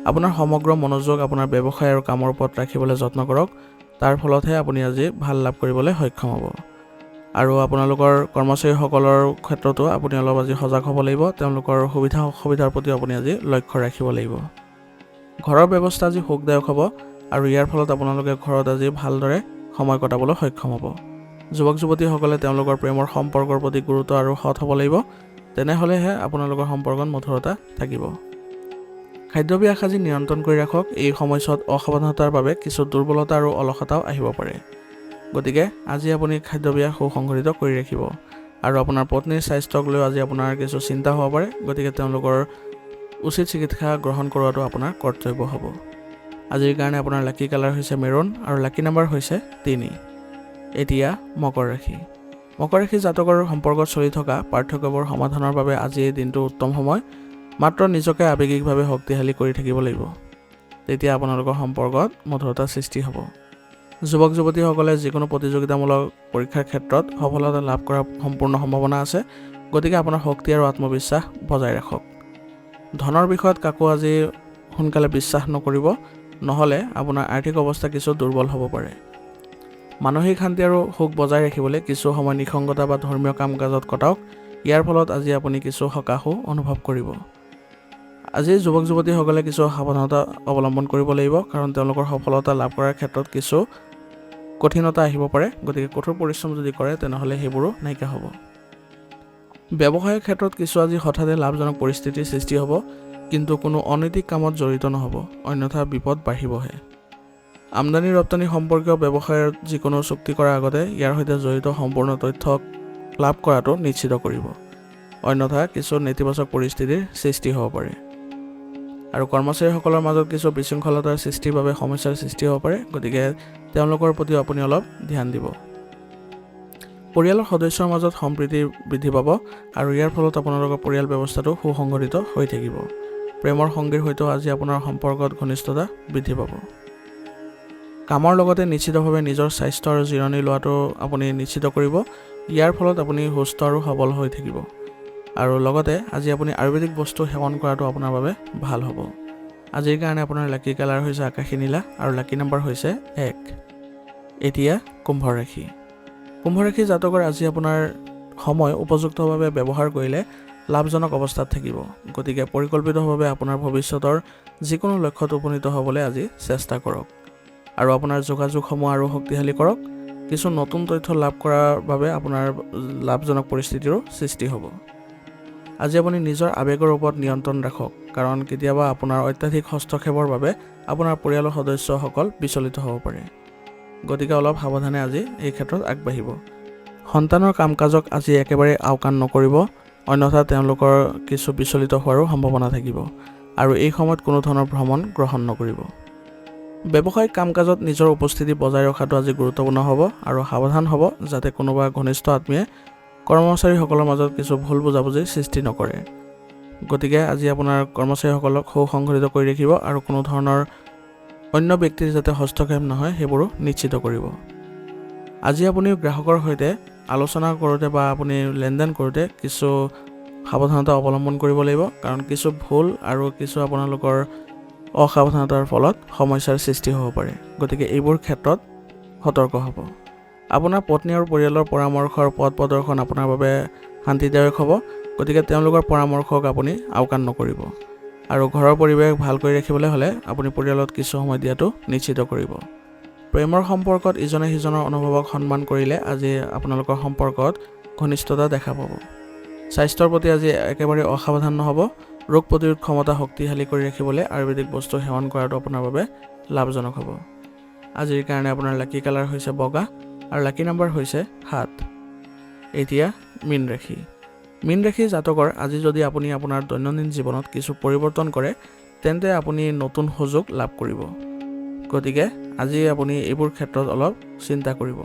আপোনাৰ সমগ্ৰ মনোযোগ আপোনাৰ ব্যৱসায় আৰু কামৰ ওপৰত ৰাখিবলৈ যত্ন কৰক। তাৰ ফলতহে আপুনি আজি ভাল লাভ কৰিবলৈ সক্ষম হ'ব। আৰু আপোনালোকৰ কৰ্মচাৰীসকলৰ ক্ষেত্ৰতো আপুনি অলপ আজি সজাগ হ'ব লাগিব। তেওঁলোকৰ সুবিধা অসুবিধাৰ প্ৰতি আপুনি আজি লক্ষ্য ৰাখিব লাগিব। ঘৰৰ ব্যৱস্থা আজি সুখদায়ক হ'ব আৰু ইয়াৰ ফলত আপোনালোকে ঘৰত আজি ভালদৰে সময় কটাবলৈ সক্ষম হ'ব। যুৱক-যুৱতীসকলে তেওঁলোকৰ প্ৰেমৰ সম্পৰ্কৰ প্ৰতি গুৰুত্ব আৰু সৎ হ'ব লাগিব। তেনেহ'লেহে আপোনালোকৰ সম্পৰ্কত মধুৰতা থাকিব। খাদ্যাভ্যাস আজি নিয়ন্ত্ৰণ কৰি ৰাখক। এই সময়ছোৱাত অসাৱধানতাৰ বাবে কিছু দুৰ্বলতা আৰু অলসতাও আহিব পাৰে। গতিকে আজি আপুনি খাদ্যাভ্যাস সুসংগঠিত কৰি ৰাখিব। আৰু আপোনাৰ পত্নীৰ স্বাস্থ্যক লৈ আজি আপোনাৰ কিছু চিন্তা হ'ব পাৰে। গতিকে তেওঁলোকৰ উচিত চিকিৎসা গ্ৰহণ কৰোৱাটো আপোনাৰ কৰ্তব্য হ'ব। আজিৰ কাৰণে আপোনাৰ লাকি কালাৰ হৈছে মেৰুন আৰু লাকি নাম্বাৰ হৈছে 3। এতিয়া মকৰ ৰাশি। মকৰ ৰাশি জাতকৰ সম্পৰ্কত চলি থকা পাৰ্থক্যবোৰ সমাধানৰ বাবে আজি এই দিনটো উত্তম সময়। মাত্ৰ নিজকে আৱেগিকভাৱে শক্তিশালী কৰি থাকিব লাগিব। তেতিয়া আপোনালোকৰ সম্পৰ্কত মধুৰতাৰ সৃষ্টি হ'ব। যুৱক-যুৱতীসকলে যিকোনো প্ৰতিযোগিতামূলক পৰীক্ষাৰ ক্ষেত্ৰত সফলতা লাভ কৰাৰ সম্পূৰ্ণ সম্ভাৱনা আছে। গতিকে আপোনাৰ শক্তি আৰু আত্মবিশ্বাস বজাই ৰাখক। ধনৰ বিষয়ত কাকো আজি সোনকালে বিশ্বাস নকৰিব, নহ'লে আপোনাৰ আৰ্থিক অৱস্থা কিছু দুৰ্বল হ'ব পাৰে। মানসিক শান্তি আৰু সুখ বজাই ৰাখিবলৈ কিছু সময় নিসংগতা বা ধৰ্মীয় কাম-কাজত কটাওক। ইয়াৰ ফলত আজি আপুনি কিছু সকাহো অনুভৱ কৰিব। আজি যুৱক-যুৱতীসকলে কিছু সাৱধানতা অৱলম্বন কৰিব লাগিব, কাৰণ তেওঁলোকৰ সফলতা লাভ কৰাৰ ক্ষেত্ৰত কিছু কঠিনতা আহিব পাৰে। গতিকে কঠোৰ পৰিশ্ৰম যদি কৰে তেনেহ'লে সেইবোৰো নাইকিয়া হ'ব। ব্যৱসায়ৰ ক্ষেত্ৰত কিছু আজি হঠাতে লাভজনক পৰিস্থিতিৰ সৃষ্টি হ'ব, কিন্তু কোনো অনৈতিক কামত জড়িত নহ'ব, অন্যথা বিপদ বাঢ়িবহে। আমদানি ৰপ্তানি সম্পৰ্কীয় ব্যৱসায়ৰ যিকোনো চুক্তি কৰাৰ আগতে ইয়াৰ সৈতে জড়িত সম্পূৰ্ণ তথ্য লাভ কৰাটো নিশ্চিত কৰিব, অন্যথা কিছু নেতিবাচক পৰিস্থিতিৰ সৃষ্টি হ'ব পাৰে। আৰু কৰ্মচাৰীসকলৰ মাজত কিছু বিশৃংখলতাৰ সৃষ্টিৰ বাবে সমস্যাৰ সৃষ্টি হ'ব পাৰে। গতিকে তেওঁলোকৰ প্ৰতিও আপুনি অলপ ধ্যান দিব। পৰিয়ালৰ সদস্যৰ মাজত সম্প্ৰীতি বৃদ্ধি পাব আৰু ইয়াৰ ফলত আপোনালোকৰ পৰিয়াল ব্যৱস্থাটো সুসংগঠিত হৈ থাকিব। প্ৰেমৰ সংগীৰ সৈতেও আজি আপোনাৰ সম্পৰ্কত ঘনিষ্ঠতা বৃদ্ধি পাব। কামৰ লগতে নিশ্চিতভাৱে নিজৰ স্বাস্থ্য আৰু জিৰণি লোৱাটো আপুনি নিশ্চিত কৰিব। ইয়াৰ ফলত আপুনি সুস্থ আৰু সবল হৈ থাকিব। আৰু লগতে আজি আপুনি আয়ুৰ্বেদিক বস্তু সেৱন কৰাটো আপোনাৰ বাবে ভাল হ'ব। আজিৰ কাৰণে আপোনাৰ লাকি কালাৰ হৈছে আকাশী নীলা আৰু লাকি নাম্বাৰ হৈছে 1। এতিয়া কুম্ভ ৰাশি। কুম্ভ ৰাশি জাতকৰ আজি আপোনাৰ সময় উপযুক্তভাৱে ব্যৱহাৰ কৰিলে লাভজনক অৱস্থাত থাকিব। গতিকে পৰিকল্পিতভাৱে আপোনাৰ ভৱিষ্যতৰ যিকোনো লক্ষ্যত উপনীত হ'বলৈ আজি চেষ্টা কৰক। আৰু আপোনাৰ যোগাযোগসমূহ আৰু শক্তিশালী কৰক। কিছু নতুন তথ্য লাভ কৰাৰ বাবে আপোনাৰ লাভজনক পৰিস্থিতিৰো সৃষ্টি হ'ব। আজি আপুনি নিজৰ আৱেগৰ ওপৰত নিয়ন্ত্ৰণ ৰাখক, কাৰণ কেতিয়াবা আপোনাৰ অত্যাধিক হস্তক্ষেপৰ বাবে আপোনাৰ পৰিয়ালৰ সদস্যসকল বিচলিত হ'ব পাৰে। গতিকে অলপ সাৱধানে আজি এই ক্ষেত্ৰত আগবাঢ়িব। সন্তানৰ কাম-কাজক আজি একেবাৰে আওকাণ নকৰিব, অন্যথা তেওঁলোকৰ কিছু বিচলিত হোৱাৰো সম্ভাৱনা থাকিব। আৰু এই সময়ত কোনো ধৰণৰ ভ্ৰমণ গ্ৰহণ নকৰিব। ব্যৱসায়িক কাম-কাজত নিজৰ উপস্থিতি বজাই ৰখাটো আজি গুৰুত্বপূৰ্ণ হ'ব আৰু সাৱধান হ'ব যাতে কোনোবা ঘনিষ্ঠ আত্মীয়ে কৰ্মচাৰীসকলৰ মাজত কিছু ভুল বুজাবুজিৰ সৃষ্টি নকৰে। গতিকে আজি আপোনাৰ কৰ্মচাৰীসকলক সুসংগঠিত কৰি ৰাখিব আৰু কোনো ধৰণৰ অন্য ব্যক্তিৰ যাতে হস্তক্ষেপ নহয় সেইবোৰো নিশ্চিত কৰিব। আজি আপুনি গ্ৰাহকৰ সৈতে আলোচনা কৰোঁতে বা আপুনি লেনদেন কৰোঁতে কিছু সাৱধানতা অৱলম্বন কৰিব লাগিব, কাৰণ কিছু ভুল আৰু কিছু আপোনালোকৰ অসাৱধানতাৰ ফলত সমস্যাৰ সৃষ্টি হ'ব পাৰে। গতিকে এইবোৰ ক্ষেত্ৰত সতৰ্ক হ'ব। আপোনাৰ পত্নী আৰু পৰিয়ালৰ পৰামৰ্শ আৰু পথ প্ৰদৰ্শন আপোনাৰ বাবে শান্তিদায়ক হ'ব। গতিকে তেওঁলোকৰ পৰামৰ্শক আপুনি আওকাণ নকৰিব। আৰু ঘৰৰ পৰিৱেশ ভাল কৰি ৰাখিবলৈ হ'লে আপুনি পৰিয়ালত কিছু সময় দিয়াটো নিশ্চিত কৰিব। প্ৰেমৰ সম্পৰ্কত ইজনে সিজনৰ অনুভৱক সন্মান কৰিলে আজি আপোনালোকৰ সম্পৰ্কত ঘনিষ্ঠতা দেখা পাব। স্বাস্থ্যৰ প্ৰতি আজি একেবাৰে অসাৱধান নহ'ব। ৰোগ প্ৰতিৰোধ ক্ষমতা শক্তিশালী কৰি ৰাখিবলৈ আয়ুৰ্বেদিক বস্তু সেৱন কৰাটো আপোনাৰ বাবে লাভজনক হ'ব। আজিৰ কাৰণে আপোনাৰ লাকি কালাৰ হৈছে বগা আৰু লাকি নম্বৰ হৈছে 7। এতিয়া মীন ৰাশি। মীন ৰাশি জাতকৰ আজি যদি আপুনি আপোনাৰ দৈনন্দিন জীৱনত কিছু পৰিৱৰ্তন কৰে তেন্তে আপুনি নতুন সুযোগ লাভ কৰিব। গতিকে আজি আপুনি এইবোৰ ক্ষেত্ৰত অলপ চিন্তা কৰিব।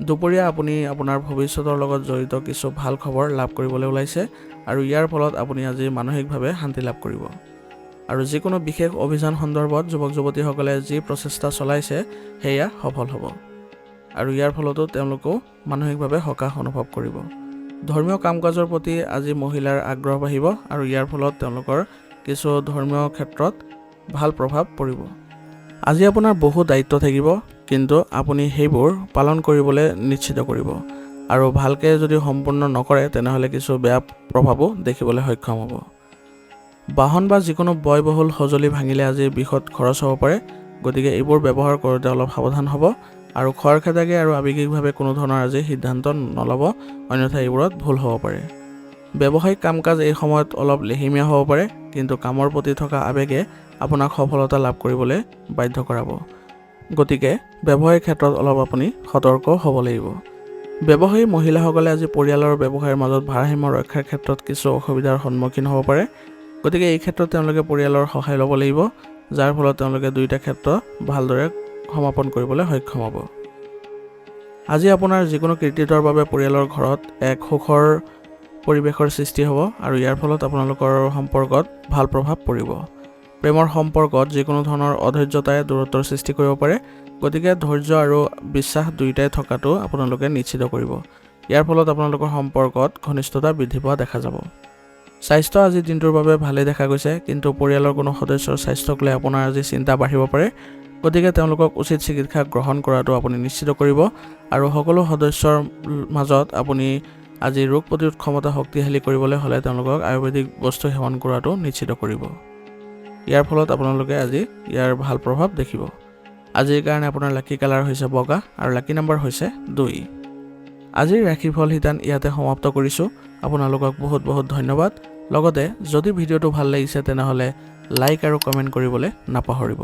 দুপৰীয়া আপুনি আপোনাৰ ভৱিষ্যতৰ লগত জড়িত কিছু ভাল খবৰ লাভ কৰিবলৈ ওলাইছে আৰু ইয়াৰ ফলত আপুনি আজি মানসিকভাৱে শান্তি লাভ কৰিব। আৰু যিকোনো বিশেষ অভিযান সন্দৰ্ভত যুৱক যুৱতীসকলে যি প্ৰচেষ্টা চলাইছে সেয়া সফল হ'ব আৰু ইয়াৰ ফলতো তেওঁলোকেও মানসিকভাৱে সকাহ অনুভৱ কৰিব। ধৰ্মীয় কাম কাজৰ প্ৰতি আজি মহিলাৰ আগ্ৰহ বাঢ়িব আৰু ইয়াৰ ফলত তেওঁলোকৰ কিছু ধৰ্মীয় ক্ষেত্ৰত ভাল প্ৰভাৱ পৰিব। আজি আপোনাৰ বহু দায়িত্ব থাকিব, কিন্তু আপুনি সেইবোৰ পালন কৰিবলৈ নিশ্চিত কৰিব আৰু ভালকৈ যদি সম্পূৰ্ণ নকৰে তেনেহ'লে কিছু বেয়া প্ৰভাৱো দেখিবলৈ সক্ষম হ'ব। বাহন বা যিকোনো ব্যয়বহুল সঁজুলি ভাঙিলে আজি বৃহৎ খৰচ হ'ব পাৰে। গতিকে এইবোৰ ব্যৱহাৰ কৰোঁতে অলপ সাৱধান হ'ব আৰু খৰখেদাকে আৰু আৱেগিকভাৱে কোনো ধৰণৰ আজি সিদ্ধান্ত নল'ব, অন্যথা এইবোৰত ভুল হ'ব পাৰে। ব্যৱসায়িক কাম কাজ এই সময়ত অলপ লেহেমীয়া হ'ব পাৰে, কিন্তু কামৰ প্ৰতি থকা আৱেগে আপোনাক সফলতা লাভ কৰিবলৈ বাধ্য কৰাব। গতিকে ব্যৱসায়িক ক্ষেত্ৰত অলপ আপুনি সতৰ্ক হ'ব লাগিব। ব্যৱসায়ী মহিলাসকলে আজি পৰিয়ালৰ ব্যৱসায়ৰ মাজত ভাৰসাম্য ৰক্ষাৰ ক্ষেত্ৰত কিছু অসুবিধাৰ সন্মুখীন হ'ব পাৰে। গতিকে এই ক্ষেত্ৰত তেওঁলোকে পৰিয়ালৰ সহায় ল'ব লাগিব, যাৰ ফলত তেওঁলোকে দুয়োটা ক্ষেত্ৰ ভালদৰে সমাপন কৰিবলৈ সক্ষম হ'ব। আজি আপোনাৰ যিকোনো কৃতিত্বৰ বাবে পৰিয়ালৰ ঘৰত এক সুখৰ পৰিৱেশৰ সৃষ্টি হ'ব আৰু ইয়াৰ ফলত আপোনালোকৰ সম্পৰ্কত ভাল প্ৰভাৱ পৰিব। প্ৰেমৰ সম্পৰ্কত যিকোনো ধৰণৰ অধৈৰ্যতাই দূৰত্বৰ সৃষ্টি কৰিব পাৰে। গতিকে ধৈৰ্য আৰু বিশ্বাস দুয়োটাই থকাটো আপোনালোকে নিশ্চিত কৰিব। ইয়াৰ ফলত আপোনালোকৰ সম্পৰ্কত ঘনিষ্ঠতা বৃদ্ধি পোৱা দেখা যাব। স্বাস্থ্য আজিৰ দিনটোৰ বাবে ভালেই দেখা গৈছে, কিন্তু পৰিয়ালৰ কোনো সদস্যৰ স্বাস্থ্যক লৈ আপোনাৰ আজি চিন্তা বাঢ়িব পাৰে। গতিকে তেওঁলোকক উচিত চিকিৎসা গ্ৰহণ কৰাটো আপুনি নিশ্চিত কৰিব আৰু সকলো সদস্যৰ মাজত আপুনি আজি ৰোগ প্ৰতিৰোধ ক্ষমতা শক্তিশালী কৰিবলৈ হ'লে তেওঁলোকক আয়ুৰ্বেদিক বস্তু সেৱন কৰাটো নিশ্চিত কৰিব। ইয়াৰ ফলত আপোনালোকে আজি ইয়াৰ ভাল প্ৰভাৱ দেখিব। আজিৰ কাৰণে আপোনাৰ লাকি কালাৰ হৈছে বগা আৰু লাকি নম্বৰ হৈছে 2। আজিৰ ৰাশিফল শিতান ইয়াতে সমাপ্ত কৰিছোঁ। আপোনালোকক বহুত বহুত ধন্যবাদ। লগতে যদি ভিডিঅ'টো ভাল লাগিছে তেনেহ'লে লাইক আৰু কমেণ্ট কৰিবলৈ নাপাহৰিব।